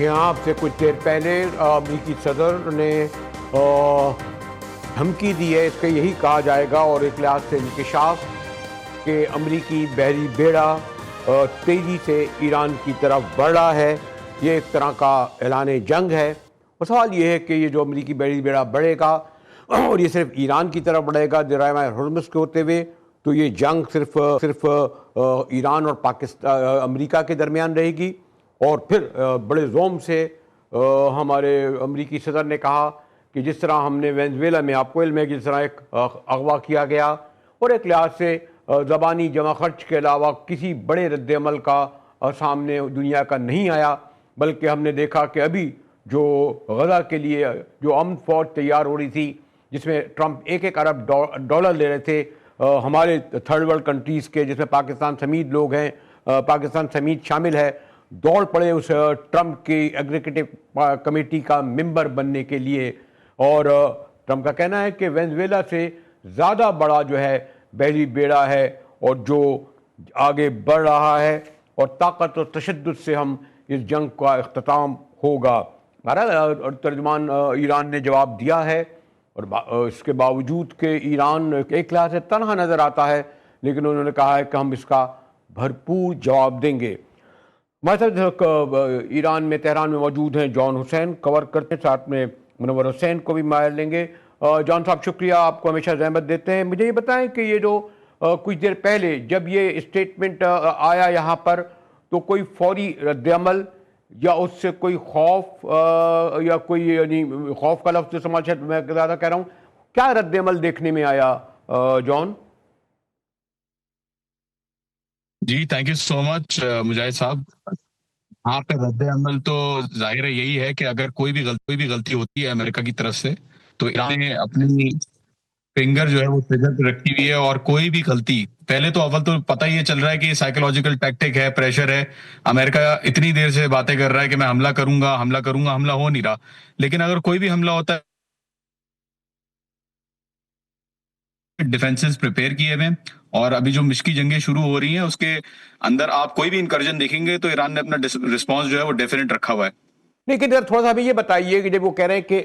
जी हाँ, अब से कुछ देर पहले अमेरिकी सदर ने धमकी दी है, इसका यही कहा जाएगा और एक लिहाज से इंकशाफ कि अमेरिकी बहरी बेड़ा तेज़ी से ईरान की तरफ बढ़ रहा है। ये एक तरह का ऐलान जंग है और सवाल ये है कि ये जो अमेरिकी बहरी बेड़ा बढ़ेगा और ये सिर्फ ईरान की तरफ बढ़ेगा दरिया हुर्मुज़ के होते हुए, तो ये जंग सिर्फ ईरान और पाकिस्तान अमेरिका के दरमियान रहेगी। और फिर बड़े जोम से हमारे अमेरिकी सदर ने कहा कि जिस तरह हमने वेनेजुएला में, आपको इल्म है, जिस तरह एक अगवा किया गया और एक लिहाज से ज़बानी जमा खर्च के अलावा किसी बड़े रद्दअमल का सामने दुनिया का नहीं आया, बल्कि हमने देखा कि अभी जो गज़ा के लिए जो अमन फौज तैयार हो रही थी, जिसमें ट्रंप एक अरब डॉलर ले रहे थे, हमारे थर्ड वर्ल्ड कंट्रीज़ के जिसमें पाकिस्तान समेत लोग हैं, पाकिस्तान समेत शामिल है, दौड़ पड़े उस ट्रंप की एग्जीक्यूटिव कमेटी का मेंबर बनने के लिए। और ट्रंप का कहना है कि वेनेजुएला से ज़्यादा बड़ा जो है बहरी बेड़ा है और जो आगे बढ़ रहा है और ताकत और तशद्दुद से हम इस जंग का इख्तिताम होगा। बहरहाल तर्जुमान ईरान ने जवाब दिया है और इसके बावजूद कि ईरान एक लिहाज से तनहा नज़र आता है, लेकिन उन्होंने कहा है कि हम इसका भरपूर जवाब देंगे। हमारे साथ ईरान में तेहरान में मौजूद हैं जॉन हुसैन, कवर करते हैं, साथ में मुनव्वर हुसैन को भी मायर लेंगे। जॉन साहब शुक्रिया, आपको हमेशा जहमत देते हैं। मुझे ये बताएं कि ये जो कुछ देर पहले जब ये स्टेटमेंट आया यहाँ पर, तो कोई फौरी रद्दअमल या उससे कोई खौफ या कोई, यानी खौफ का लफ्ज़ समाज मैं ज़्यादा कह रहा हूँ, क्या रद्दअमल देखने में आया जॉन? जी thank you so much Mujahid sahab. यहाँ पे रद्द अमल तो जाहिर है यही है कि अगर कोई भी गलती होती है अमेरिका की तरफ से, तो ईरान ने अपनी फिंगर जो है वो ट्रिगर पे रखी हुई है। और कोई भी गलती, पहले तो अव्वल तो पता ही ये चल रहा है कि साइकोलॉजिकल टैक्टिक है, प्रेशर है। अमेरिका इतनी देर से बातें कर रहा है कि मैं हमला करूंगा हमला करूंगा, हमला हो नहीं रहा। लेकिन अगर कोई भी हमला होता है, डिफेंसेस प्रिपेयर किए हुए हैं। और अभी जो मिशकी जंगें शुरू हो रही हैं उसके अंदर आप कोई भी इनकर्जन देखेंगे तो ईरान ने अपना रिस्पॉन्स जो है वो डेफिनेट रखा हुआ है। लेकिन यार थोड़ा सा अभी ये बताइए कि जब वो कह रहे हैं कि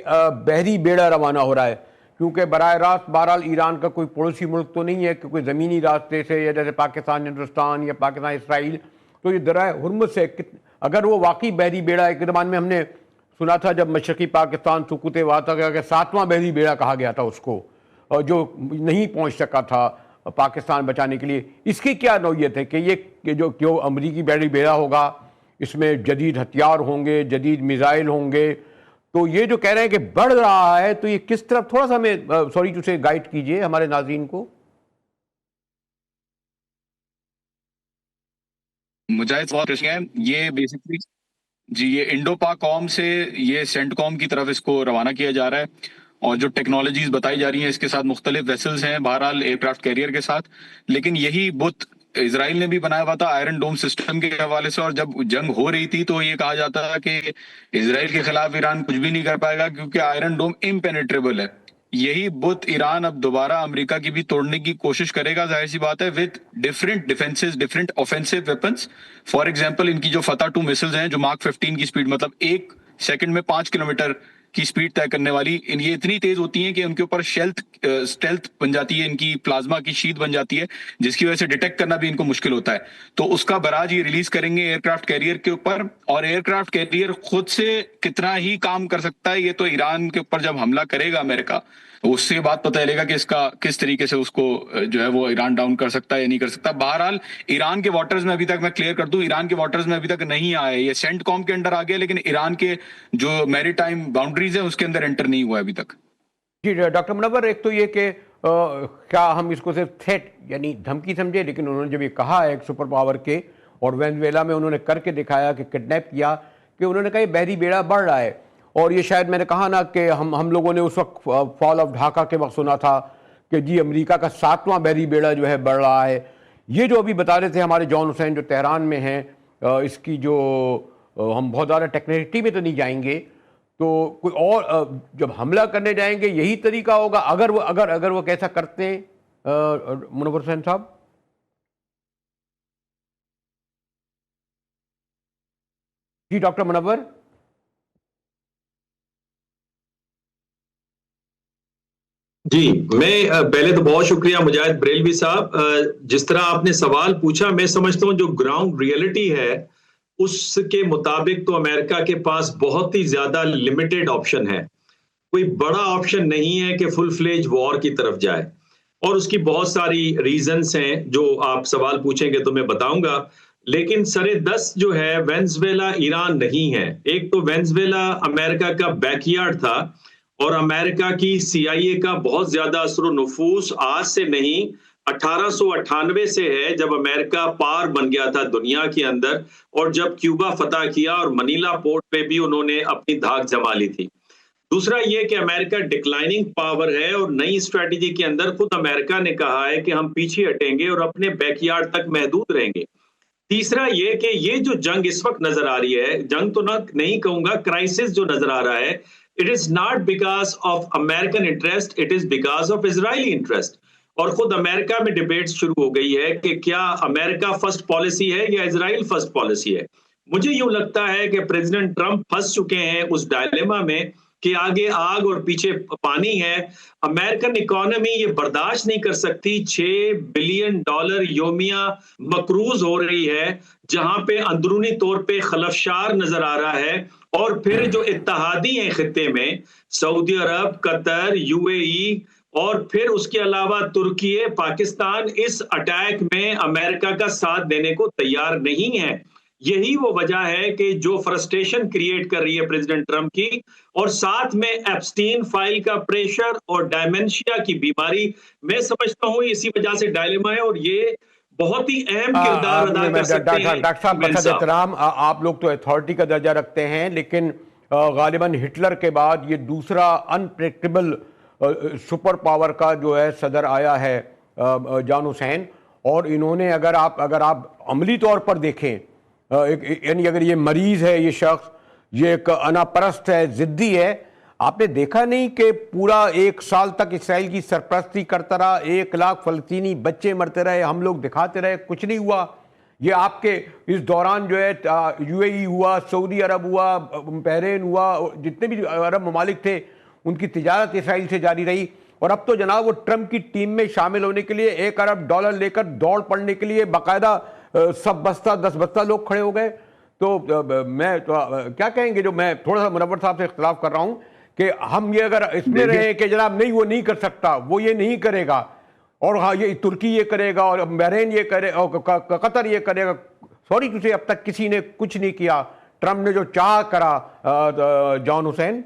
बहरी बेड़ा रवाना हो रहा है, क्योंकि बराह रास्त बहरहाल ईरान का कोई पड़ोसी मुल्क तो नहीं है कि कोई ज़मीनी रास्ते से, या जैसे पाकिस्तान हिंदुस्तान या पाकिस्तान इसराइल, तो ये दरिया हुर्मुज़ से अगर वो वाकई बहरी बेड़ा, एक ज़मान में हमने सुना था जब मशरक़ी पाकिस्तान सुकूते हुआ था कि 7वां बहरी बेड़ा कहा गया था उसको, जो नहीं पहुँच सका था पाकिस्तान बचाने के लिए। इसकी क्या नौयत है कि ये कि जो अमरीकी बहरी बेड़ा होगा, इसमें जदीद हथियार होंगे, जदीद मिसाइल होंगे, तो ये जो कह रहे हैं कि बढ़ रहा है, तो ये किस तरफ, थोड़ा सा हमें सॉरी टू से गाइड कीजिए हमारे नाज़रीन को। मुजाहिद बहुत कृषि है ये बेसिकली। जी, ये इंडो पाक कॉम से ये सेंटकॉम की तरफ इसको रवाना किया जा रहा है। और जो टेक्नोलॉजीज बताई जा रही हैं इसके साथ मुख्तलिफ वेसल्स हैं, बहरहाल एयरक्राफ्ट कैरियर के साथ। लेकिन यही बुत इसराइल ने भी बनाया हुआ था आयरन डोम सिस्टम के हवाले से। और जब जंग हो रही थी तो ये कहा जाता था कि इसराइल के खिलाफ ईरान कुछ भी नहीं कर पाएगा क्योंकि आयरन डोम इम्पेनेट्रेबल है। यही बुत ईरान अब दोबारा अमेरिका की भी तोड़ने की कोशिश करेगा, जाहिर सी बात है, with different defences, different offensive weapons. For example इनकी जो फतह 2 मिसाइल्स हैं जो मार्क 15 की स्पीड, मतलब 1 सेकंड में 5 किलोमीटर की स्पीड तय करने वाली, ये इतनी तेज होती हैं कि उनके ऊपर स्टेल्थ बन जाती है, इनकी प्लाज्मा की शीट बन जाती है, जिसकी वजह से डिटेक्ट करना भी इनको मुश्किल होता है। तो उसका बराज ये रिलीज करेंगे एयरक्राफ्ट कैरियर के ऊपर। और एयरक्राफ्ट कैरियर खुद से कितना ही काम कर सकता है ये तो ईरान के ऊपर जब हमला करेगा अमेरिका, उससे बाद पता चलेगा कि इसका किस तरीके से उसको जो है वो ईरान डाउन कर सकता है या नहीं कर सकता। बहरहाल ईरान के वाटर्स में अभी तक, मैं क्लियर कर दूं, ईरान के वाटर्स में अभी तक नहीं आया। ये सेंटकॉम के अंडर आ गया, लेकिन ईरान के जो मैरीटाइम बाउंड्रीज है उसके अंदर एंटर नहीं हुआ है अभी तक। जी डॉक्टर मुनव्वर, एक तो ये कि क्या हम इसको सिर्फ थ्रेट यानी धमकी समझे, लेकिन उन्होंने जब ये कहा है एक सुपर पावर के, और वेनेजुएला में उन्होंने करके दिखाया कि किडनैप किया, कि उन्होंने कहा ये बहरी बेड़ा बढ़ रहा है। और ये शायद मैंने कहा ना कि हम लोगों ने उस वक्त फॉल ऑफ ढाका के वक्त सुना था कि जी अमेरिका का 7वां बहरी बेड़ा जो है बढ़ रहा है। ये जो अभी बता रहे थे हमारे जॉन हुसैन जो तेहरान में हैं, इसकी जो हम बहुत ज़्यादा टेक्निकलिटी में तो नहीं जाएंगे, तो कोई और जब हमला करने जाएंगे यही तरीका होगा अगर वो कैसा करते हैं मुनव्वर हुसैन साहब? जी डॉक्टर मुनव्वर। जी, मैं पहले तो बहुत शुक्रिया मुजाहिद बरेलवी साहब। जिस तरह आपने सवाल पूछा, मैं समझता हूँ जो ग्राउंड रियलिटी है उसके मुताबिक तो अमेरिका के पास बहुत ही ज्यादा लिमिटेड ऑप्शन है। कोई बड़ा ऑप्शन नहीं है कि फुल फ्लेज वॉर की तरफ जाए, और उसकी बहुत सारी रीजंस हैं जो आप सवाल पूछेंगे तो मैं बताऊंगा। लेकिन सरे दस जो है वेनेजुएला ईरान नहीं है। एक तो वेनेजुएला अमेरिका का बैकयार्ड था, और अमेरिका की सीआईए का बहुत ज्यादा असर नफूस आज से नहीं 1898 से है, जब अमेरिका पार बन गया था दुनिया के अंदर, और जब क्यूबा फतह किया और मनीला पोर्ट पे भी उन्होंने अपनी धाक जमा ली थी। दूसरा ये कि अमेरिका डिक्लाइनिंग पावर है, और नई स्ट्रेटेजी के अंदर खुद अमेरिका ने कहा है कि हम पीछे हटेंगे और अपने बैकयार्ड तक महदूद रहेंगे। तीसरा ये कि ये जो जंग इस वक्त नजर आ रही है, जंग तो ना नहीं कहूंगा, क्राइसिस जो नजर आ रहा है, it is not because of American interest, it is because of Israeli interest. और खुद अमेरिका में डिबेट शुरू हो गई है कि क्या अमेरिका फर्स्ट पॉलिसी है या इजराइल फर्स्ट पॉलिसी है। मुझे यूं लगता है कि प्रेसिडेंट ट्रंप फंस चुके हैं उस डायलेमा में कि आगे आग और पीछे पानी है। अमेरिकन इकोनॉमी ये बर्दाश्त नहीं कर सकती, $6 बिलियन योमिया मकरूज हो रही है, जहां पे अंदरूनी तौर पे खलफशार नजर आ रहा है। और फिर जो इत्तेहादी हैं खित्ते में, सऊदी अरब, कतर, यूएई, और फिर उसके अलावा तुर्की, पाकिस्तान, इस अटैक में अमेरिका का साथ देने को तैयार नहीं है। यही वो वजह है कि जो फ्रस्ट्रेशन क्रिएट कर रही है प्रेसिडेंट ट्रंप की, और साथ में एप्स्टीन फाइल का प्रेशर और डायमेंशिया की बीमारी, मैं समझता हूं इसी वजह से डायलेमा है, और ये बहुत ही अहम किरदार अदा कर सकते हैं। डॉक्टर साहब बखत एहतराम, आप लोग तो अथॉरिटी का दर्जा रखते हैं, लेकिन गालिबन हिटलर के बाद ये दूसरा अनप्रेडिक्टेबल सुपर पावर का जो है सदर आया है, जॉन हुसैन। और इन्होंने अगर आप अमली तौर पर देखें, यानी अगर ये मरीज है, ये शख्स, ये एक अनापरस्त है, जिद्दी है। आपने देखा नहीं कि पूरा 1 साल तक इसराइल की सरपरस्ती करता रहा, 1 लाख फलस्तीनी बच्चे मरते रहे, हम लोग दिखाते रहे, कुछ नहीं हुआ। ये आपके इस दौरान जो है यूएई हुआ, सऊदी अरब हुआ, बहरीन हुआ, जितने भी अरब ममालिक थे उनकी तिजारत इसराइल से जारी रही। और अब तो जनाब वो ट्रंप की टीम में शामिल होने के लिए $1 अरब लेकर दौड़ पड़ने के लिए बाकायदा सब बस्ता 10 बस्ता लोग खड़े हो गए। तो मैं तो क्या कहेंगे, जो मैं थोड़ा सा मुनव्वर साहब से इख्तिलाफ कर रहा हूं कि हम ये अगर इसमें रहे कि जनाब नहीं वो नहीं कर सकता, वो ये नहीं करेगा, और हाँ ये तुर्की ये करेगा और बहरीन ये करे और कतर ये करेगा। सॉरी टू से अब तक किसी ने कुछ नहीं किया। ट्रंप ने जो चाह करा, जॉन हुसैन।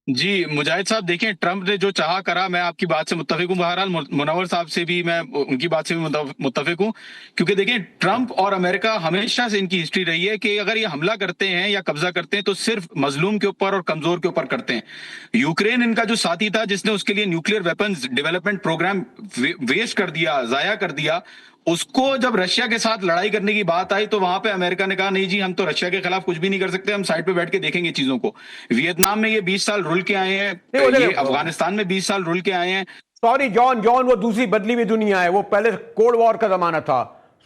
जी मुजाहिद साहब, देखें ट्रंप ने जो चाहा करा, मैं आपकी बात से मुत्तफिक हूँ। बहरहाल मुनव्वर साहब से भी मैं उनकी बात से भी मुत्तफिक हूँ, क्योंकि देखें ट्रंप और अमेरिका हमेशा से इनकी हिस्ट्री रही है कि अगर ये हमला करते हैं या कब्जा करते हैं तो सिर्फ मजलूम के ऊपर और कमजोर के ऊपर करते हैं। यूक्रेन इनका जो साथी था जिसने उसके लिए nuclear weapons development programme waste कर दिया, जाया कर दिया, उसको जब रशिया के साथ लड़ाई करने की बात आई तो वहां पे अमेरिका ने कहा नहीं जी, हम तो रशिया के खिलाफ कुछ भी नहीं कर सकते, हम साइड पे बैठ के देखेंगे चीजों को। वियतनाम में ये 20 साल रुल के आए हैं, ये अफगानिस्तान में 20 साल रुल के आए हैं। सॉरी जॉन, वो दूसरी बदली हुई दुनिया है। वो पहले कोल्ड वॉर का जमाना था,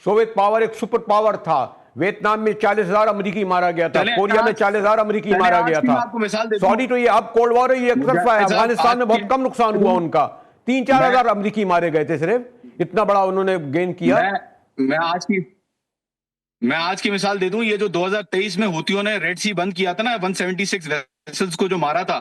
सोवियत पावर एक सुपर पावर था। वियतनाम में 40,000 अमरीकी मारा गया था, कोरिया में 40,000 अमरीकी मारा गया था। सॉरी तो ये अब कोल्ड वॉर है, ये एक तरफा है। अफगानिस्तान में बहुत कम नुकसान हुआ उनका, 3-4 हजार अमरीकी मारे गए थे सिर्फ, इतना बड़ा उन्होंने गेन किया। मैं आज की मिसाल दे दूं, ये जो 2023 में हुतियों ने रेड सी बंद किया था ना, 176 वेसल्स को जो मारा था,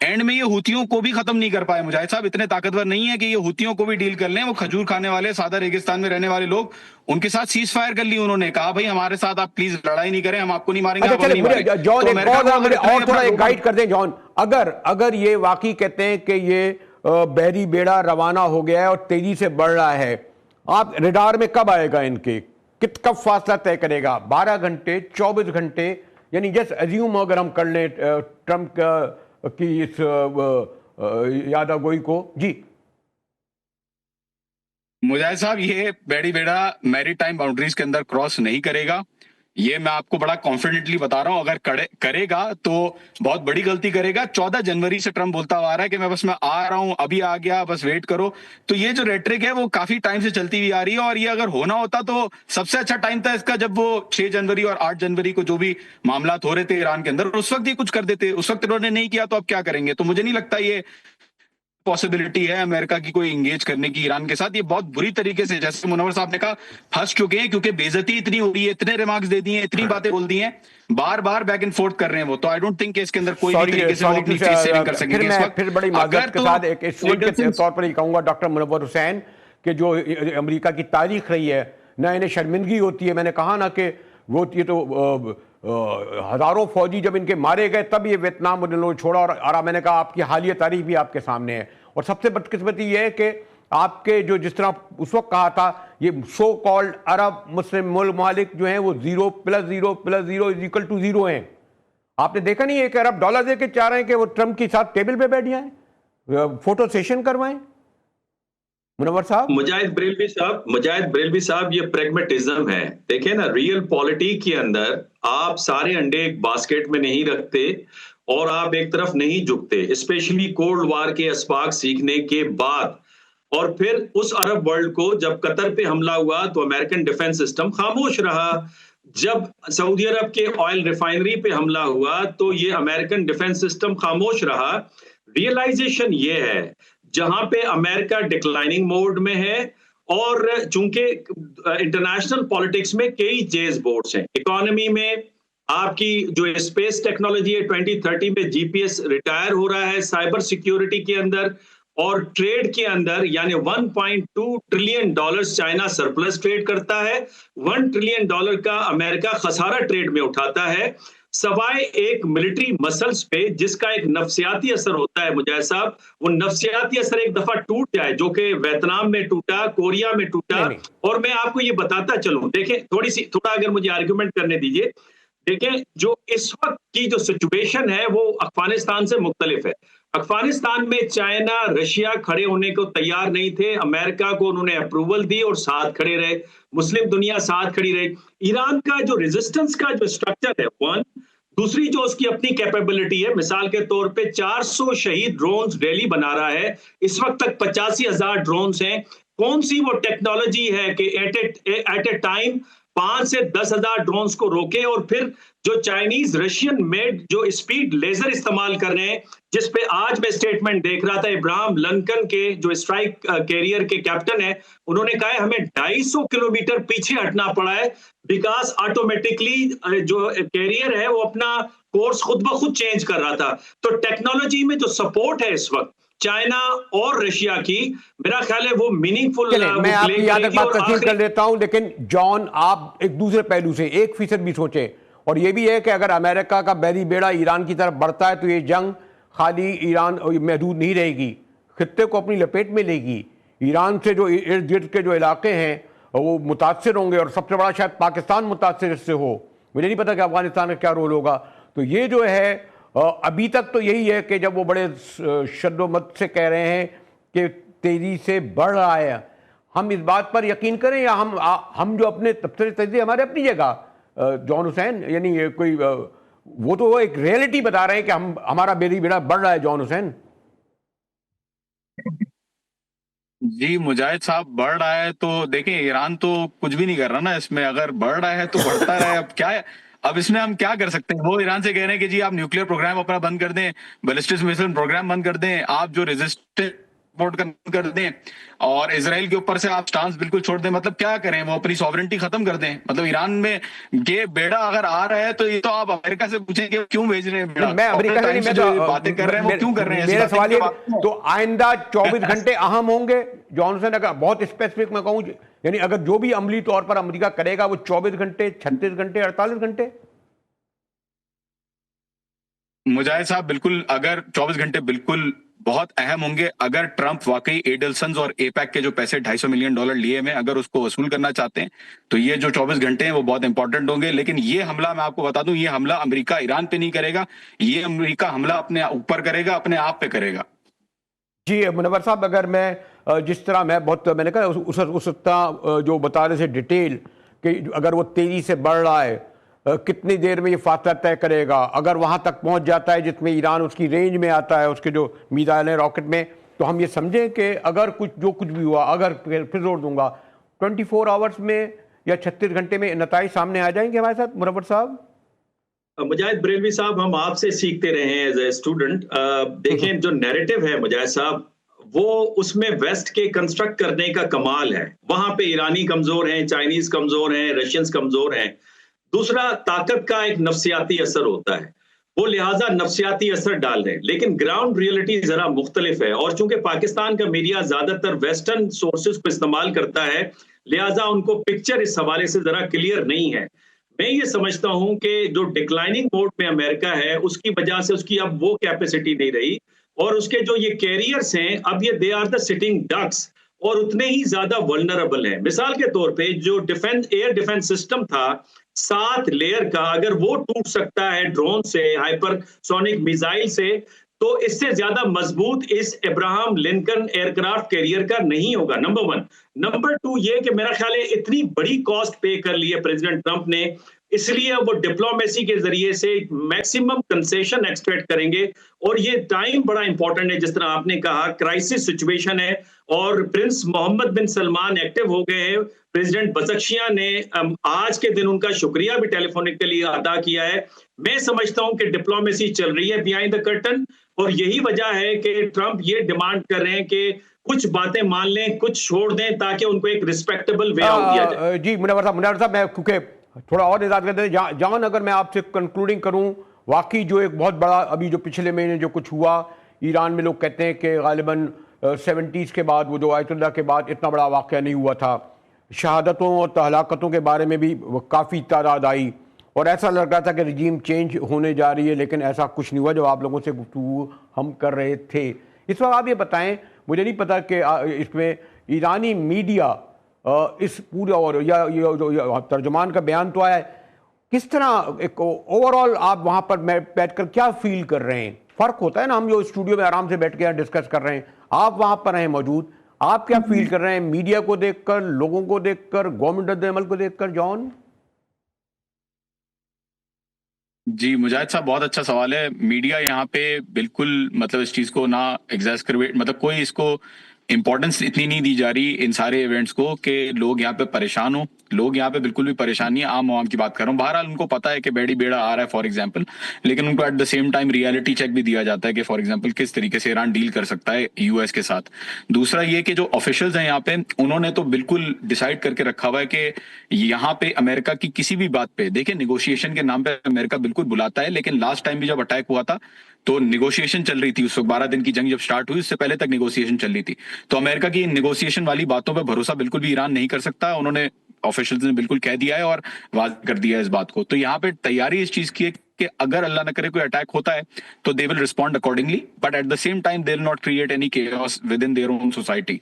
एंड में ये हुतियों को भी खत्म नहीं कर पाए। मुजाहिद साहब इतने ताकतवर नहीं है कि ये हुतियों को भी डील कर लें। वो खजूर खाने वाले सादा रेगिस्तान में रहने वाले लोग, उनके साथ सीज फायर कर ली उन्होंने, कहा भाई हमारे साथ आप प्लीज लड़ाई नहीं करें, हम आपको नहीं मारेंगे। अच्छा चलिए जॉन, और थोड़ा एक गाइड कर दें जॉन। अगर ये वाकई कहते हैं कि ये बहरी बेड़ा रवाना हो गया है और तेजी से बढ़ रहा है, आप रडार में कब आएगा इनके, कब फासला तय करेगा? 12 घंटे, 24 घंटे? यानी जस्ट एज्यूम अगर हम कर लें ट्रंप की इस यादागोई को। जी मुजाहिद साहब, ये बहरी बेड़ा मैरीटाइम बाउंड्रीज के अंदर क्रॉस नहीं करेगा। ये मैं आपको बड़ा कॉन्फिडेंटली बता रहा हूं, अगर करेगा तो बहुत बड़ी गलती करेगा। 14 जनवरी से ट्रम्प बोलता हुआ आ रहा है कि मैं आ रहा हूं, अभी आ गया, बस वेट करो। तो ये जो रेटरिक है वो काफी टाइम से चलती हुई आ रही है, और ये अगर होना होता तो सबसे अच्छा टाइम था इसका जब वो 6 जनवरी और 8 जनवरी को जो भी मामला हो रहे थे ईरान के अंदर, उस वक्त ये कुछ कर देते। उस वक्त इन्होंने नहीं किया तो अब क्या करेंगे? तो मुझे नहीं लगता ये पॉसिबिलिटी है अमेरिका की कोई इंगेज करने की ईरान के साथ। ये बहुत बुरी तरीके से, जैसे मुनव्वर साहब ने कहा, फंस चुके हैं, क्योंकि बेइज्जती इतनी हो रही है, इतने रिमार्क्स दे दिए, इतनी बातें बोल दी हैं, बार बार बैक एंड फोर्थ कर रहे हैं वो। तो आई डोंट थिंक इसके अंदर कोई भी तरीके से वो अपनी फेस सेविंग कर सकेंगे इस वक्त। फिर बड़ी माजरत के साथ एक स्टूडेंट के तौर पर ही कहूंगा डॉक्टर मुनव्वर हुसैन कि जो अमेरिका की तारीख रही है ना, इन्हें शर्मिंदगी होती है। मैंने कहा ना कि वो ये तो हजारों फौजी जब इनके मारे गए तब ये वियतनाम उन्होंने छोड़ा, और मैंने कहा आपकी हालिया तारीख भी आपके सामने है। और सबसे बदकिस्मती ये है कि आपके जो जिस तरह उस वक्त कहा था, ये सो कॉल्ड अरब मुस्लिम मुल्क मालिक जो हैं वो 0 + 0 + 0 = 0 हैं। आपने देखा नहीं, $1 अरब दे के चाह रहे हैं कि वो ट्रंप के साथ टेबल पे बैठ जाएं, फोटो सेशन करवाएं। मुनव्वर साहब, मुजाहिद बरेलवी साहब, ये प्रेगमेटिज्म है। देखें ना, रियल पॉलिटिक के अंदर आप सारे अंडे एक बास्केट में नहीं रखते और आप एक तरफ नहीं झुकते, स्पेशली कोल्ड वार के अस्बाक सीखने के बाद। और फिर उस अरब वर्ल्ड को जब कतर पे हमला हुआ तो अमेरिकन डिफेंस सिस्टम खामोश रहा। जब सऊदी अरब के ऑयल रिफाइनरी पे हमला हुआ तो ये अमेरिकन डिफेंस सिस्टम खामोश रहा। रियलाइजेशन ये है, जहां पे अमेरिका डिक्लाइनिंग मोड में है, और चूंकि इंटरनेशनल पॉलिटिक्स में कई चेज बोर्ड्स हैं, इकोनॉमी में आपकी जो स्पेस टेक्नोलॉजी है 2030 में जीपीएस रिटायर हो रहा है, साइबर सिक्योरिटी के अंदर और ट्रेड के अंदर, यानी $1.2 ट्रिलियन चाइना सरप्लस ट्रेड करता है, $1 ट्रिलियन का अमेरिका खसारा ट्रेड में उठाता है, सवाए एक मिलिट्री मसल्स पे जिसका एक नफ्सियाती असर होता है। मुजाहिद साहब, वो नफ्सियाती असर एक दफा टूट जाए, जो कि वियतनाम में टूटा, कोरिया में टूटा। और मैं आपको ये बताता चलूं, देखें थोड़ा अगर मुझे आर्गुमेंट करने दीजिए। देखें, जो इस वक्त की जो सिचुएशन है वो अफगानिस्तान से मुख्तलिफ है। अफगानिस्तान में चाइना, रशिया खड़े होने को तैयार नहीं थे, अमेरिका को उन्होंने अप्रूवल दी और साथ खड़े रहे, मुस्लिम दुनिया साथ खड़ी रही। ईरान का जो रेजिस्टेंस का जो स्ट्रक्चर है, वन, दूसरी जो उसकी अपनी कैपेबिलिटी है, मिसाल के तौर पे 400 शहीद ड्रोन्स डेली बना रहा है, इस वक्त तक 85,000 ड्रोन्स हैं। कौन सी वो टेक्नोलॉजी है कि एट ए टाइम 5 से 10,000 ड्रोन्स को रोके? और फिर जो चाइनीज रशियन मेड जो स्पीड लेजर इस्तेमाल कर रहे हैं, जिस पे आज मैं स्टेटमेंट देख रहा था, इब्राहिम लंकन के जो स्ट्राइक कैरियर के कैप्टन है, उन्होंने कहा है हमें 250 किलोमीटर पीछे हटना पड़ा है, बिकॉज ऑटोमेटिकली जो कैरियर है वो अपना कोर्स खुद ब खुद चेंज कर रहा था। तो टेक्नोलॉजी में जो सपोर्ट है इस वक्त चाइना और रशिया की, मेरा ख्याल है वो मीनिंगफुल। मैं आपकी यहाँ तक बात तस्लीम कर लेता हूं, लेकिन जॉन, आप एक दूसरे पहलू से 1% भी सोचें, और ये भी है कि अगर अमेरिका का बैरी बेड़ा ईरान की तरफ बढ़ता है तो ये जंग खाली ईरान महदूद नहीं रहेगी, खित्ते को अपनी लपेट में लेगी। ईरान से जो इर्द गिर्द के जो इलाके हैं वो मुतासर होंगे, और सबसे बड़ा शायद पाकिस्तान मुतासर इससे हो। मुझे नहीं पता कि अफगानिस्तान का क्या रोल होगा। तो ये जो है अभी तक तो यही है कि जब वो बड़े शद्दोमत से कह रहे हैं कि तेजी से बढ़ रहा है, हम इस बात पर यकीन करें या हम जो अपने तबसरे तेजी हमारे अपनी जगह जॉन हुसैन, यानी कोई वो तो एक रियलिटी बता रहे हैं कि हमारा बेरी बेड़ा बढ़ रहा है। जॉन हुसैन जी, मुजाहिद साहब, बढ़ रहा है तो देखें, ईरान तो कुछ भी नहीं कर रहा ना इसमें। अगर बढ़ रहा है तो बढ़ता रहे, अब क्या है, अब इसमें हम क्या कर सकते हैं? वो ईरान से कह रहे हैं कि जी आप न्यूक्लियर प्रोग्राम अपना बंद कर दें, बैलिस्टिक मिसाइल प्रोग्राम बंद कर दें, आप जो रेजिस्टेंस कर दें, और इजराइल के ऊपर से आप स्टांस बिल्कुल छोड़ दें। मतलब क्या करें? वो अपनी सॉवरेनिटी खत्म कर दें? मतलब ईरान में ये बेड़ा अगर आ रहा है तो ये तो आप अमेरिका से पूछेंगे क्यों भेज रहे हैं बेड़ा? मैं अमेरिका से नहीं, मैं तो बातें कर रहे हैं वो क्यों कर रहे हैं? मेरा सवाल ये, तो आइंदा 24 घंटे अहम होंगे जॉनसन? अगर बहुत स्पेसिफिक मैं कहूं, यानी अगर जो भी अमली तौर पर अमेरिका करेगा वो 24 घंटे, 36 घंटे, 48 घंटे? मुजाहिद साहब, बिल्कुल, अगर 24 घंटे बिल्कुल बहुत अहम होंगे। अगर ट्रंप वाकई एडल्सन्स और एपैक के जो पैसे $250 मिलियन लिए में अगर उसको वसूल करना चाहते हैं तो ये जो 24 घंटे हैं वो बहुत इंपॉर्टेंट होंगे। लेकिन ये हमला, मैं आपको बता दूं, ये हमला अमेरिका ईरान पे नहीं करेगा, ये अमेरिका हमला अपने ऊपर करेगा, अपने आप पे करेगा। जी मुनव्वर साहब, अगर मैं जिस तरह मैंने कहा उस जो बता रहे थे डिटेल कि अगर वो तेजी से बढ़ रहा है कितनी देर में ये फासला तय करेगा। अगर वहाँ तक पहुँच जाता है जिसमें ईरान उसकी रेंज में आता है, उसके जो मिसाइल हैं रॉकेट में, तो हम ये समझें कि अगर जो कुछ भी हुआ, अगर फिर जोर दूंगा 24 आवर्स में या 36 घंटे में नताइज सामने आ जाएंगे हमारे साथ। मुनव्वर साहब, मुजाहिद बरेलवी साहब, हम आपसे सीखते रहे हैं एज ए स्टूडेंट। देखें, जो नैरेटिव है मुजाहिद साहब, वो उसमें वेस्ट के कंस्ट्रक्ट करने का कमाल है। वहां पे ईरानी कमजोर हैं, चाइनीज कमजोर हैं, रशियंस कमजोर हैं। दूसरा, ताकत का एक नफ्सियाती असर होता है, वो लिहाजा नफ्सियाती असर डाल रहे हैं, लेकिन ग्राउंड रियलिटी जरा मुख्तलिफ है। और चूंकि पाकिस्तान का मीडिया ज्यादातर वेस्टर्न सोर्सेज को इस्तेमाल करता है, लिहाजा उनको पिक्चर इस हवाले से जरा क्लियर नहीं है। मैं ये समझता हूं कि जो डिक्लाइनिंग मोड में अमेरिका है, उसकी वजह से उसकी अब वो कैपेसिटी नहीं रही, और उसके जो ये कैरियर्स हैं, अब ये they are the sitting ducks, और उतने ही ज्यादा वल्नरेबल हैं। मिसाल के तौर पे जो एयर डिफेंस सिस्टम था 7 लेयर का, अगर वो टूट सकता है ड्रोन से, हाइपरसोनिक मिसाइल से, तो इससे ज्यादा मजबूत इस अब्राहम लिंकन एयरक्राफ्ट कैरियर का नहीं होगा। नंबर 1। नंबर 2 ये कि मेरा ख्याल है इतनी बड़ी कॉस्ट पे कर ली है प्रेसिडेंट ट्रंप ने, इसलिए वो डिप्लोमेसी के जरिए से मैक्सिमम कंसेशन एक्सट्रैक्ट करेंगे। और ये टाइम बड़ा इंपॉर्टेंट है, जिस तरह आपने कहा क्राइसिस सिचुएशन है, और प्रिंस मोहम्मद बिन सलमान एक्टिव हो गए हैं। प्रेसिडेंट बजक्शियां ने आज के दिन उनका शुक्रिया भी टेलीफोनिकली अदा किया है। मैं समझता हूं कि डिप्लोमेसी चल रही है बिहाइंड द कर्टन, और यही वजह है कि ट्रंप ये डिमांड कर रहे हैं कि कुछ बातें मान लें, कुछ छोड़ दें, ताकि उनको एक रिस्पेक्टेबल वे आउट दिया जाए। जी मुनव्वर साहब, मैं क्योंकि थोड़ा और इजाज़त करते हैं जान, अगर मैं आपसे कंक्लूडिंग करूं, वाकई जो एक बहुत बड़ा अभी जो पिछले महीने जो कुछ हुआ ईरान में, लोग कहते हैं कि गालिबन 70s के बाद, वो जो आयतुल्लाह के बाद इतना बड़ा वाक़या नहीं हुआ था। शहादतों और हलाकतों के बारे में भी काफ़ी तादाद आई, और ऐसा लग रहा था कि रजीम चेंज होने जा रही है, लेकिन ऐसा कुछ नहीं हुआ। जब आप लोगों से गुफ्तगू हम कर रहे थे इस वक्त, आप ये बताएं, मुझे नहीं पता कि इसमें ईरानी मीडिया इस पूरे, और या तर्जुमान का बयान तो आया है, किस तरह एक ओवरऑल आप वहाँ पर बैठ कर क्या फील कर रहे हैं? फ़र्क होता है ना, हम जो स्टूडियो में आराम से बैठ के डिस्कस कर रहे हैं, आप वहाँ पर हैं मौजूद, आप क्या फील कर रहे हैं मीडिया को देखकर, लोगों को देखकर, गवर्नमेंट रद्द-ए-अमल को देखकर? जॉन जी मुजाहिद साहब, बहुत अच्छा सवाल है। मीडिया यहाँ पे बिल्कुल मतलब इस चीज को ना एग्जैस्करवेट, मतलब कोई इसको इंपॉर्टेंस इतनी नहीं दी जा रही इन सारे इवेंट्स को कि लोग यहाँ पे परेशान हो। लोग यहाँ पे बिल्कुल भी परेशान नहीं है, आम आवाम की बात कर रहा हूँ। बहरहाल उनको पता है कि बेड़ी बेड़ा आ रहा है फॉर एग्जांपल, लेकिन उनको at the same time reality check भी दिया जाता है कि फॉर एग्जांपल किस तरीके से ईरान डील कर सकता है यूएस के साथ। दूसरा ये कि जो ऑफिशियल्स हैं यहाँ पे, उन्होंने तो बिल्कुल डिसाइड करके रखा हुआ है कि यहाँ पे अमेरिका की किसी भी बात पे, देखिए निगोशिएशन के नाम पे अमेरिका बिल्कुल बुलाता है, लेकिन लास्ट टाइम भी जब अटैक हुआ था तो निगोशिएशन चल रही थी। उस वक्त 12 दिन की जंग जब स्टार्ट हुई, उससे पहले तक निगोशिएशन चल रही थी। तो अमेरिका की निगोशिएशन वाली बातों पे भरोसा बिल्कुल भी ईरान नहीं कर सकता। उन्होंने, ऑफिशियल्स ने बिल्कुल कह दिया है और वाज़ेह कर दिया है इस बात को। तो यहाँ पे तैयारी इस चीज की है कि अगर अल्लाह न करे कोई अटैक होता है तो they will respond accordingly, but at the same time they will not create any chaos with in their own society.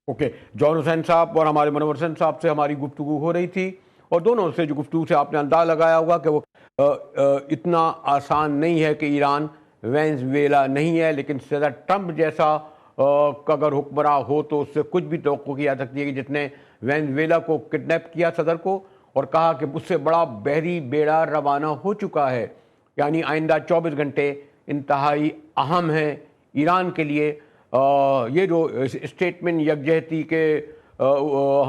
Okay, John Hussain साहब और हमारे मुनव्वर हुसैन साहब से हमारी गुफ्तगू हो रही थी, और दोनों से जो गुफ्तगू से आपने अंदाज़ लगाया होगा कि वो इतना आसान नहीं है कि ईरान वेनेजुएला नहीं है, लेकिन सदर ट्रंप जैसा अगर हुक्मरान हो तो उससे कुछ भी तवक्को की जा सकती है कि जितने वेनेजुएला को किडनैप किया सदर को, और कहा कि उससे बड़ा बहरी बेड़ा रवाना हो चुका है, यानी आइंदा 24 घंटे इंतहाई अहम हैं ईरान के लिए। ये जो स्टेटमेंट यकजहती के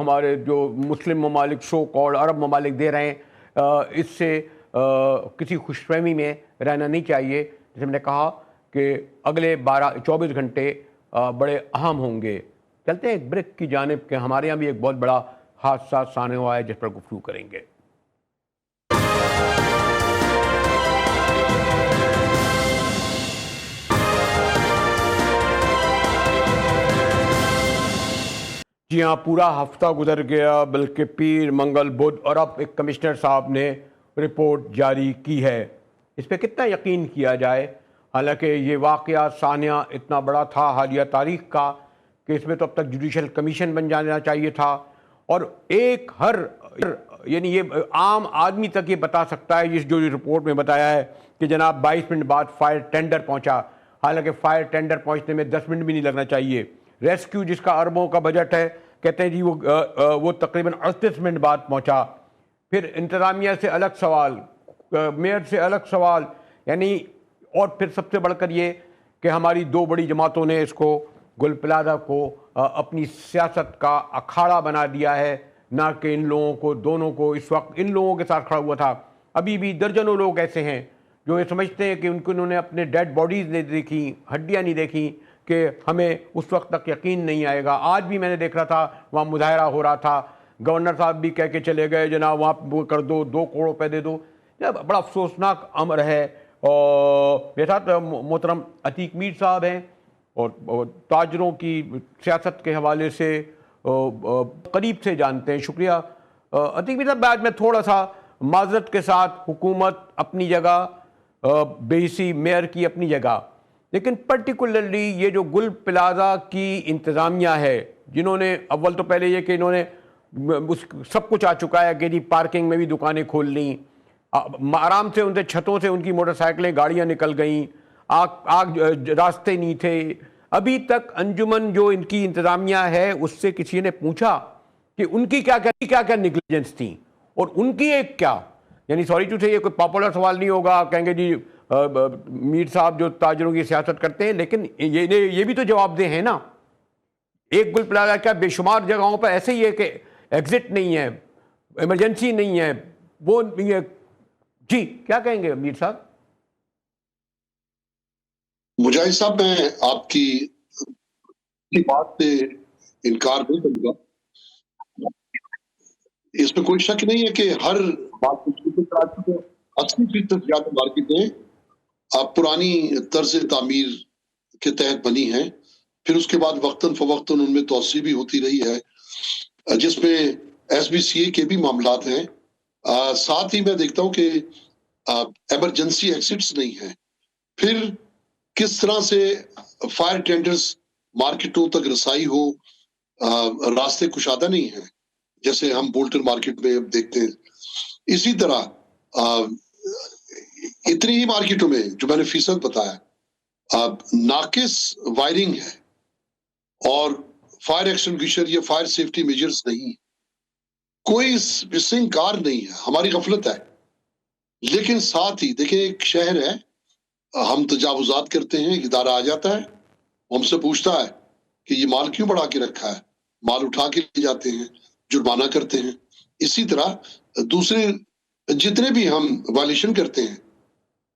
हमारे जो मुस्लिम ममालिक, शो कॉल्ड अरब ममालिक दे रहे हैं, इससे किसी खुशफहमी में रहना नहीं चाहिए। जैसे मैंने कहा कि अगले 24 घंटे बड़े अहम होंगे। चलते हैं एक ब्रेक की जानिब के, हमारे यहाँ भी एक बहुत बड़ा हादसा सामने हुआ है जिस पर गुफ्तगू करेंगे। जी हाँ, पूरा हफ्ता गुजर गया, बल्कि पीर, मंगल, बुध, और अब एक कमिश्नर साहब ने रिपोर्ट जारी की है। इस पर कितना यकीन किया जाए? हालांकि ये वाक़या सानिया इतना बड़ा था हालिया तारीख का कि इसमें तो अब तक जुडिशल कमीशन बन जाना चाहिए था, और एक यानी ये आम आदमी तक ये बता सकता है, इस जो रिपोर्ट में बताया है कि जनाब 22 मिनट बाद फायर टेंडर पहुंचा। हालांकि फायर टेंडर पहुंचने में 10 मिनट भी नहीं लगना चाहिए। रेस्क्यू जिसका अरबों का बजट है, कहते हैं जी वो तकरीबन 38 मिनट बाद पहुंचा। फिर इंतज़ामिया से अलग सवाल, मेयर से अलग सवाल, यानी और फिर सबसे बढ़कर ये कि हमारी दो बड़ी जमातों ने इसको गुल प्लाजा को अपनी सियासत का अखाड़ा बना दिया है, ना कि इन लोगों को, दोनों को इस वक्त इन लोगों के साथ खड़ा हुआ था। अभी भी दर्जनों लोग ऐसे हैं जो ये समझते हैं कि उन्होंने अपने डेड बॉडीज़ नहीं देखी, हड्डियाँ नहीं देखी, कि हमें उस वक्त तक यकीन नहीं आएगा। आज भी मैंने देख रहा था वहाँ मुजाहरा हो रहा था, गवर्नर साहब भी कह के चले गए जनाब वहाँ वो कर दो, 2 करोड़ रुपए दे दो। यह बड़ा अफसोसनाक अमर है। और मेरे साथ मोहतरम अतीक मीर साहब हैं और ताजरों की सियासत के हवाले से करीब से जानते हैं। शुक्रिया अतीक मीर साहब। आज मैं थोड़ा सा माजरत के साथ, हुकूमत अपनी जगह, बेहिसी मेयर की अपनी जगह, लेकिन पर्टिकुलरली ये जो गुल प्लाजा की इंतज़ामिया है, जिन्होंने अव्वल तो पहले ये कि इन्होंने सब कुछ आ चुका है कि जी पार्किंग में भी दुकानें खोल ली, आराम से उनसे छतों से उनकी मोटरसाइकिलें, गाड़ियां निकल गईं, आग रास्ते नहीं थे। अभी तक अंजुमन जो इनकी इंतज़ामिया है उससे किसी ने पूछा कि उनकी क्या क्या निग्लिजेंस थी और उनकी एक क्या, यानी सॉरी टू से ये कोई पॉपुलर सवाल नहीं होगा, कहेंगे जी मीर साहब जो ताजरों की सियासत करते हैं, लेकिन ये भी तो जवाबदेह है ना। एक गुल प्लाजा क्या बेशुमार जगहों पर ऐसे ही है कि एग्जिट नहीं है, इमरजेंसी नहीं है, वो ये जी क्या कहेंगे मीर साहब? मुजाहिद साहब, मैं आपकी बात से इनकार नहीं करूंगा। इसमें कोई शक नहीं है कि हर बात 80% ज्यादा मार्केटें पुरानी तर्ज तामीर के तहत बनी हैं, फिर उसके बाद वक्तन फवक्तन उनमें तोसी भी होती रही है, जिसमें SBCA के भी मामलात हैं। साथ ही मैं देखता हूं कि एमरजेंसी एग्जिट्स नहीं है। फिर किस तरह से फायर टेंडर्स मार्केटों तक रसाई हो, रास्ते कुशादा नहीं है, जैसे हम बोल्टन मार्केट में अब देखते हैं। इसी तरह इतनी ही मार्केटों में जो मैंने फीसद बताया, नाकिस वायरिंग है और फायर एक्सटिंग्विशर या फायर सेफ्टी मेजर्स नहीं, कोई मिसिंग कार नहीं है। हमारी गफलत है। लेकिन साथ ही देखिए, एक शहर है, हम तजावुजात करते हैं, इदारा आ जाता है, वो हमसे पूछता है कि ये माल क्यों बढ़ा के रखा है, माल उठा के ले जाते हैं, जुर्माना करते हैं। इसी तरह दूसरे जितने भी हम वायलेशन करते हैं,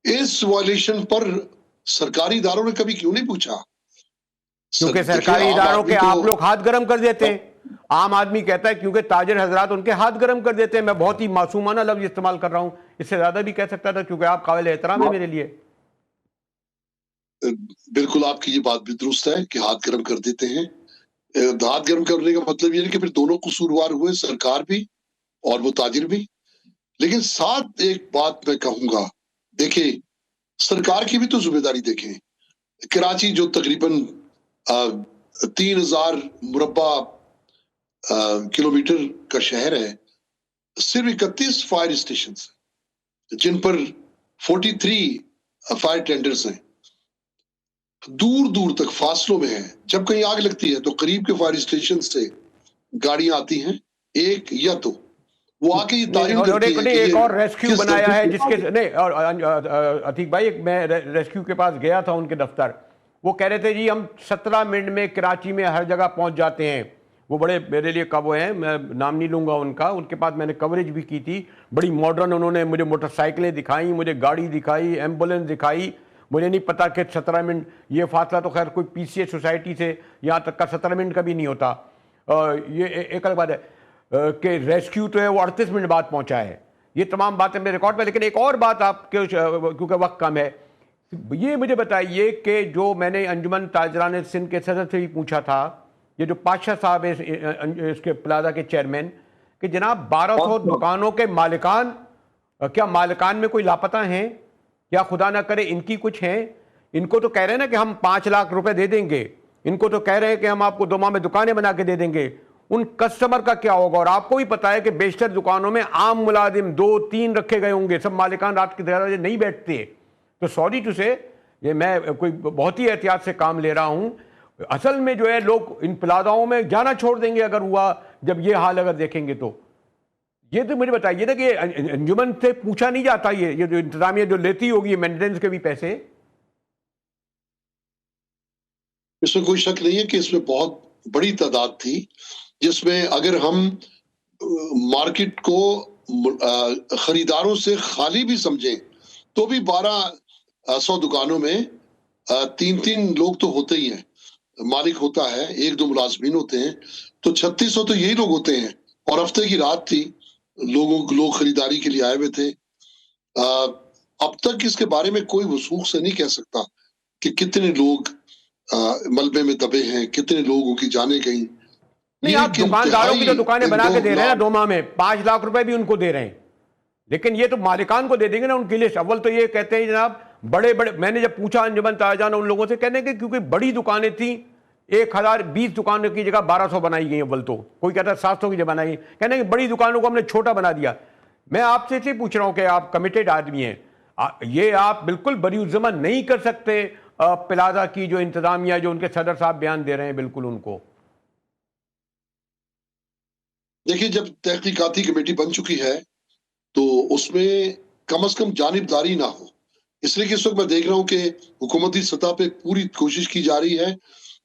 इस वायलेशन पर सरकारी इदारों ने कभी क्यों नहीं पूछा? क्योंकि सरकारी इदारों के आप लोग हाथ गर्म कर देते हैं। आम आदमी कहता है क्योंकि ताजिर हजरात उनके हाथ गर्म कर देते हैं। मैं बहुत ही मासूमाना लफ्ज इस्तेमाल कर रहा हूं, इससे ज्यादा भी कह सकता था, क्योंकि आप काबिल एहतराम है मेरे लिए। बिल्कुल, आपकी ये बात भी दुरुस्त है कि हाथ गर्म कर देते हैं। हाथ गर्म करने का मतलब ये है कि फिर दोनों कसूरवार हुए, सरकार भी और वो ताजिर भी। लेकिन साथ एक बात मैं कहूंगा, देखिए सरकार की भी तो जिम्मेदारी देखें। कराची जो तकरीबन 3000 मुरब्बा किलोमीटर का शहर है, सिर्फ 31 फायर स्टेशन जिन पर 43 फायर टेंडर्स हैं, दूर दूर तक फासलों में है। जब कहीं आग लगती है तो करीब के फायर स्टेशन से गाड़ियां आती हैं, एक या दो, वो आके ये तारीफ करती है कि एक और रेस्क्यू बनाया है जिसके नहीं। और अतीक भाई, मैं रेस्क्यू के पास गया था उनके दफ्तर, वो कह रहे थे जी हम 17 मिनट में कराची में हर जगह पहुंच जाते हैं। वो बड़े मेरे लिए कब हैं, मैं नाम नहीं लूंगा उनका, उनके पास मैंने कवरेज भी की थी। बड़ी मॉडर्न उन्होंने मुझे मोटरसाइकिलें दिखाई, मुझे गाड़ी दिखाई, एम्बुलेंस दिखाई। मुझे नहीं पता कि 17 मिनट, ये फासला तो खैर कोई PCA सोसाइटी से यहाँ तक का 17 मिनट का भी नहीं होता। ये एक अलग बात है कि रेस्क्यू तो है वो 38 मिनट बाद पहुँचा है। ये तमाम बातें मेरे रिकॉर्ड पर। लेकिन एक और बात आपके, क्योंकि वक्त कम है, ये मुझे बताइए कि जो मैंने अंजुमन ताजरान सिंध के सदर से भी पूछा था, ये जो पातशाह साहब है इसके प्लाजा के चेयरमैन, कि जनाब 1200 दुकानों के मालिकान, क्या मालिकान में कोई लापता हैं? क्या खुदा ना करे इनकी कुछ हैं? इनको तो कह रहे हैं ना कि हम 5 लाख रुपए दे देंगे, इनको तो कह रहे हैं कि हम आपको 2 माह में दुकानें बना के दे देंगे। उन कस्टमर का क्या होगा? और आपको भी पता है कि बेशतर दुकानों में आम मुलाजिम 2-3 रखे गए होंगे, सब मालिकान रात के 11 बजे नहीं बैठते। तो सॉरी टू से, ये मैं कोई बहुत ही एहतियात से काम ले रहा हूं। असल में जो है लोग इन प्लाजाओं में जाना छोड़ देंगे अगर हुआ, जब ये हाल अगर देखेंगे तो ये तो मुझे बताइए ना कि अंजुमन से पूछा नहीं जाता ये जो इंतजामिया जो लेती होगी मेंटेनेंस के भी पैसे? इसमें कोई शक नहीं है कि इसमें बहुत बड़ी तादाद थी, जिसमें अगर हम मार्केट को खरीदारों से खाली भी समझें तो भी 1200 दुकानों में 3-3 लोग तो होते ही हैं, मालिक होता है, 1-2 मुलाजमीन होते हैं, तो 3600 तो यही लोग होते हैं। और हफ्ते की रात थी, लोग खरीदारी के लिए आए हुए थे। अब तक इसके बारे में कोई वसूख से नहीं कह सकता कि कितने लोग मलबे में दबे हैं, कितने लोगों की जाने गई। नहीं, आप दुकानदारों की तो दुकानें बना के दे रहे हैं ना दोमा में, 5 लाख रुपए भी उनको दे रहे हैं, लेकिन ये तो मालिकान को दे देंगे ना उनकी लिस्ट। अव्वल तो ये कहते हैं जनाब बड़े बड़े, मैंने जब पूछा अंजुमन ताजान उन लोगों से, कहने के क्योंकि बड़ी दुकानें थी, 1020 दुकानों की जगह 1200 बनाई गई। अव्वल तो कोई कहता है 700 की जगह बनाई, कहने की बड़ी दुकानों को हमने छोटा बना दिया। मैं आपसे इसे पूछ रहा हूं कि आप कमिटेड आदमी हैं, ये आप बिल्कुल बरीउज़्ज़मान नहीं कर सकते प्लाजा की जो इंतजामिया, जो उनके सदर साहब बयान दे रहे हैं बिल्कुल उनको? देखिए, जब तहकीकाती कमेटी बन चुकी है तो उसमें कम से कम जानिबदारी ना हो, इसलिए कि इस वक्त मैं देख रहा हूं कि हुकूमती सतह पे पूरी कोशिश की जा रही है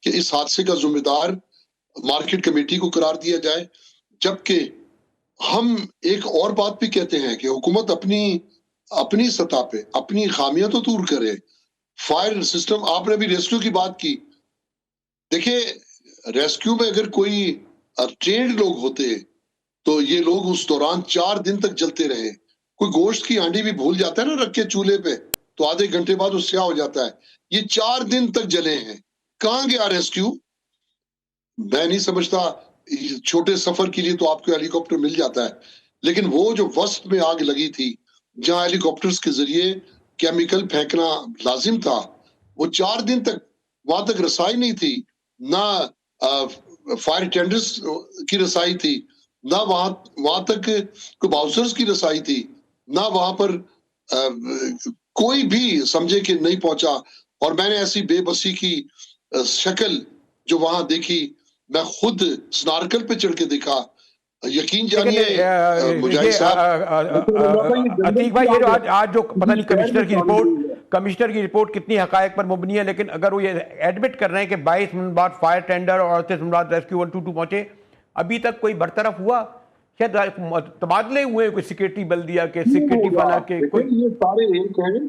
कि इस हादसे का जिम्मेदार मार्केट कमेटी को करार दिया जाए। जबकि हम एक और बात भी कहते हैं कि हुकूमत अपनी सतह पे अपनी खामियां तो दूर करे। फायर सिस्टम, आपने भी रेस्क्यू की बात की, देखिए रेस्क्यू में अगर कोई ट्रेंड लोग होते तो ये लोग उस दौरान 4 दिन तक जलते रहे। कोई गोश्त की हांडी भी भूल जाता है ना रख के चूल्हे पे, तो आधे घंटे बाद वो स्याह हो जाता है। ये 4 दिन तक जले हैं, कहां गया रेस्क्यू? मैं नहीं समझता। छोटे सफर के लिए तो आपको हेलीकॉप्टर मिल जाता है, लेकिन वो जो वस्त में आग लगी थी, जहां हेलीकॉप्टर्स के जरिए केमिकल फेंकना लाजिम था, वो 4 दिन तक वहां तक रसाई नहीं थी, ना फायर टेंडर्स की रसाई थी, ना वहां तक कोई बाउंसर्स की रसाई थी, ना वहां पर कोई भी समझे कि नहीं पहुंचा। और मैंने ऐसी बेबसी की शक्ल जो वहां देखी, मैं खुद स्नार्कल पे चढ़ के देखा, यकीन जानिए मुजाहिद साहब। अतीक भाई, ये जो आज जो पता नहीं कमिश्नर की रिपोर्ट कितनी हकायक पर मुबनी है, लेकिन अगर वो ये एडमिट कर रहे हैं कि 22 मिनट बाद फायर टेंडर और 38 मिनट बाद रेस्क्यू 122 पहुंचे, अभी तक कोई बरतरफ हुआ? शायद तबादले हुए कोई सिक्योरिटी बल्दिया के, सिक्योरिटी वाला के, कोई ये सारे एक हैं,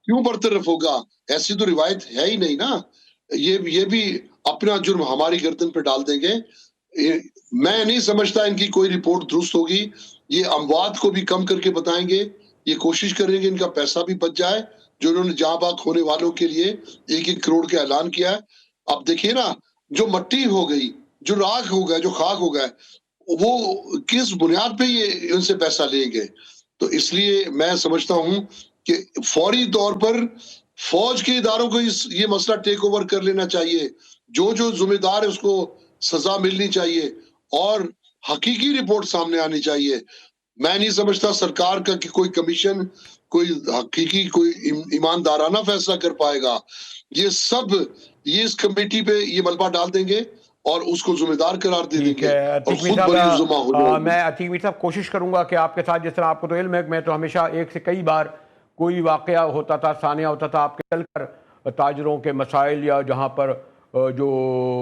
क्यों बरतरफ होगा? ऐसी तो रिवायत है ही नहीं ना। ये भी अपना जुर्म हमारी गर्दन पे डाल देंगे। मैं नहीं समझता इनकी कोई रिपोर्ट दुरुस्त होगी। ये अमवात को भी कम करके बताएंगे, ये कोशिश करेंगे इनका पैसा भी बच जाए, जो उन्होंने जहां बाग होने वालों के लिए 1-1 करोड़ का ऐलान किया है। अब देखिए ना, जो मट्टी हो गई, जो राख हो गया, जो खाक हो गया, वो किस बुनियाद पे ये उनसे पैसा लेंगे? तो इसलिए मैं समझता हूं कि फौरी तौर पर फौज के इदारों को ये मसला टेक ओवर कर लेना चाहिए। जो जिम्मेदार है उसको सजा मिलनी चाहिए और हकीकी रिपोर्ट सामने आनी चाहिए। मैं नहीं समझता सरकार का कि कोई कमीशन कोई हकीकी कोई ईमानदाराना फैसला कर पाएगा। ये इस कमेटी पे ये मलबा डाल देंगे और उसको जिम्मेदार करार दे देंगे और खुद बरीउज़्ज़मा हो जाएंगे। मैं अतीक मीर साहब कोशिश करूंगा कि आपके साथ, जिस तरह आपको तो इल्म है, मैं तो हमेशा एक से कई बार कोई वाकया होता था, सानिया होता था, आपके चलकर ताजरों के मसाइल या जहाँ पर जो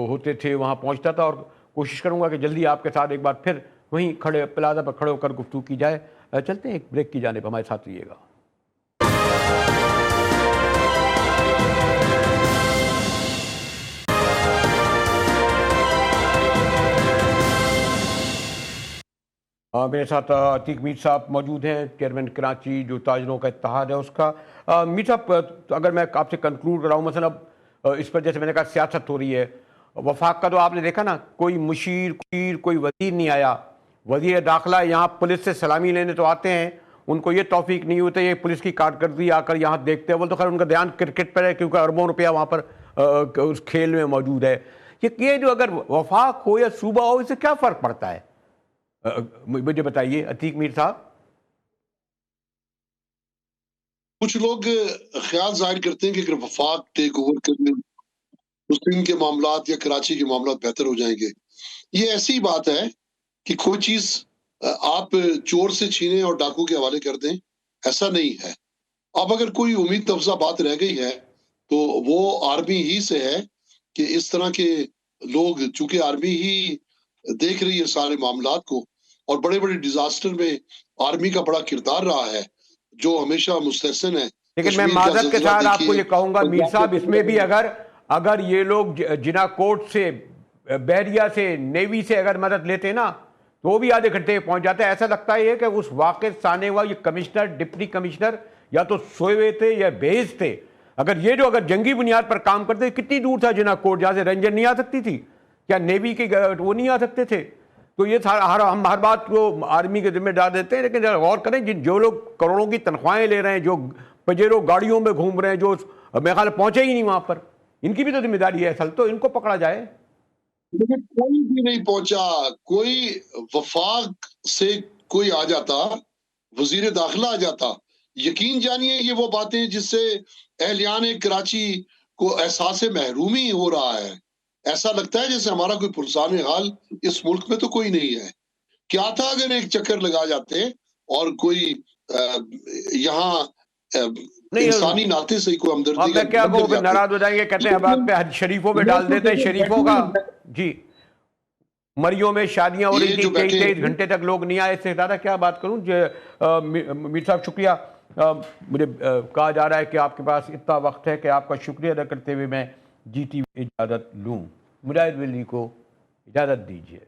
होते थे वहाँ पहुँचता था, और कोशिश करूँगा कि जल्दी आपके साथ एक बार फिर वहीं प्लाजा पर खड़े होकर गुफ्तगू की जाए। चलते हैं एक ब्रेक की जानिब, हमारे साथ रहिएगा। मेरे साथ अतीक मीर साहब मौजूद हैं, चेयरमैन कराची जो ताजरों का इत्तेहाद है उसका। मीर साहब, अगर मैं आपसे कंक्लूड कराऊँ, मसलन अब इस पर जैसे मैंने कहा सियासत हो रही है, वफाक का तो आपने देखा ना, कोई मुशीर कोई वजीर नहीं आया। वजीर दाखिला यहाँ पुलिस से सलामी लेने तो आते हैं, उनको ये तौफीक नहीं होता ये पुलिस की कारकर्दगी आकर यहाँ देखते हैं। वो तो खैर उनका ध्यान क्रिकेट पर है, क्योंकि अरबों रुपया वहाँ पर उस खेल में मौजूद है। ये जो अगर वफाक हो या सूबा हो, इससे क्या फ़र्क पड़ता है? मुझे बताइए अतीक मीर साहब। कुछ लोग ख्याल जाहिर करते हैं कि अगर वफाक टेक ओवर करने मुस्लिम के मामलात या कराची के मामलात बेहतर हो जाएंगे। ये ऐसी बात है कि कोई चीज आप चोर से छीने और डाकू के हवाले कर दें, ऐसा नहीं है। अब अगर कोई उम्मीद अफजा बात रह गई है तो वो आर्मी ही से है कि इस तरह के लोग, चूंकि आर्मी ही देख रही है सारे मामलात को, और बड़े बड़े डिजास्टर में आर्मी का बड़ा किरदार रहा है जो हमेशा मुस्तहसन है। लेकिन मैं माजरत के साथ आपको ये कहूंगा मीर साहब, इसमें भी अगर ये लोग जिना कोर्ट से, बहरिया से, नेवी से अगर मदद लेते ना तो वो भी आधे घंटे पहुंच जाते हैं। ऐसा लगता है कि उस वाक़े आने वाले ये कमिश्नर, डिप्टी कमिश्नर या तो सोए हुए थे या बेज थे। अगर जंगी बुनियाद पर काम करते, कितनी दूर था जिना कोर्ट, जहां से रेंजर नहीं आ सकती थी क्या? नेवी के वो नहीं आ सकते थे? तो ये हम हर बात को आर्मी के जिम्मे डाल देते हैं, लेकिन जरा गौर करें जो लोग करोड़ों की तनख्वाहें ले रहे हैं, जो पजेरो गाड़ियों में घूम रहे हैं, जो मेरे ख्याल पहुंचे ही नहीं वहां पर, इनकी भी तो जिम्मेदारी है असल, तो इनको पकड़ा जाए। लेकिन कोई भी नहीं पहुंचा। कोई वफाक से कोई आ जाता, वजीर दाखिला आ जाता, यकीन जानिए ये वो बातें जिससे अहलियान कराची को एहसास महरूमी हो रहा है। ऐसा लगता है जैसे हमारा कोई पुरसान हाल इस मुल्क में तो कोई नहीं है। क्या था अगर एक चक्कर लगा जाते और कोई यहाँ इंसानी नाते से कोई हमदर्दी का क्या वो नाराज हो जाएंगे, कहते हैं अब पे शरीफों में डाल देते हैं, शरीफों का जी मरियों में शादियां हो रही थी, 23 घंटे तक लोग नहीं आए। इससे ज़्यादा क्या बात करूं। मीर साहब शुक्रिया। मुझे कहा जा रहा है कि आपके पास इतना वक्त है कि आपका शुक्रिया अदा करते हुए मैं जीती इजाज़त लूँ। मुजाहिद वली को इजाज़त दीजिए।